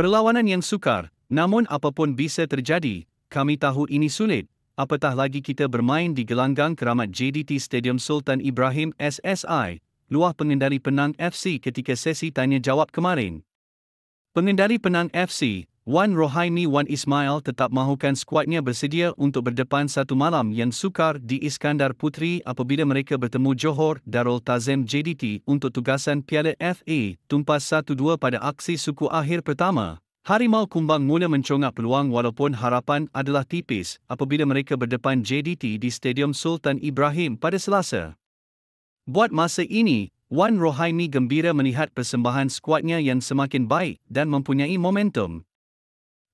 Perlawanan yang sukar, namun apapun bisa terjadi, kami tahu ini sulit, apatah lagi kita bermain di gelanggang keramat JDT Stadium Sultan Ibrahim SSI, luah pengendali Penang FC ketika sesi tanya-jawab kemarin. Pengendali Penang FC, Wan Rohaimi Wan Ismail tetap mahukan skuadnya bersedia untuk berdepan satu malam yang sukar di Iskandar Puteri apabila mereka bertemu Johor Darul Tazim JDT untuk tugasan Piala FA tumpas 1-2 pada aksi suku akhir pertama. Harimau Kumbang mula mencongak peluang walaupun harapan adalah tipis apabila mereka berdepan JDT di Stadium Sultan Ibrahim pada Selasa. Buat masa ini, Wan Rohaimi gembira melihat persembahan skuadnya yang semakin baik dan mempunyai momentum.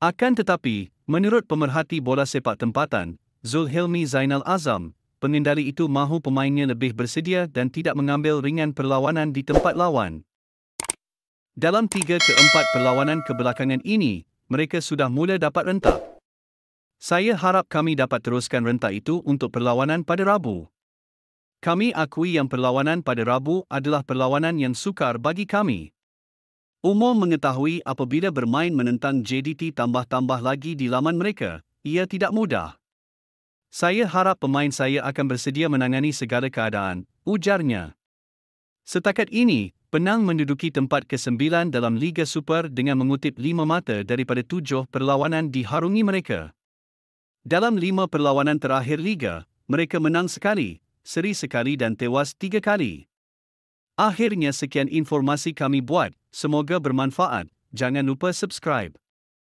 Akan tetapi, menurut pemerhati bola sepak tempatan, Zulhilmi Zainal Azam, pengendali itu mahu pemainnya lebih bersedia dan tidak mengambil ringan perlawanan di tempat lawan. Dalam 3 ke 4 perlawanan kebelakangan ini, mereka sudah mula dapat rentak. Saya harap kami dapat teruskan rentak itu untuk perlawanan pada Rabu. Kami akui yang perlawanan pada Rabu adalah perlawanan yang sukar bagi kami. Umum mengetahui apabila bermain menentang JDT tambah-tambah lagi di laman mereka, ia tidak mudah. Saya harap pemain saya akan bersedia menangani segala keadaan, ujarnya. Setakat ini, Penang menduduki tempat ke-9 dalam Liga Super dengan mengutip 5 mata daripada 7 perlawanan diharungi mereka. Dalam 5 perlawanan terakhir Liga, mereka menang sekali, seri sekali dan tewas 3 kali. Akhirnya sekian informasi kami buat, semoga bermanfaat, jangan lupa subscribe.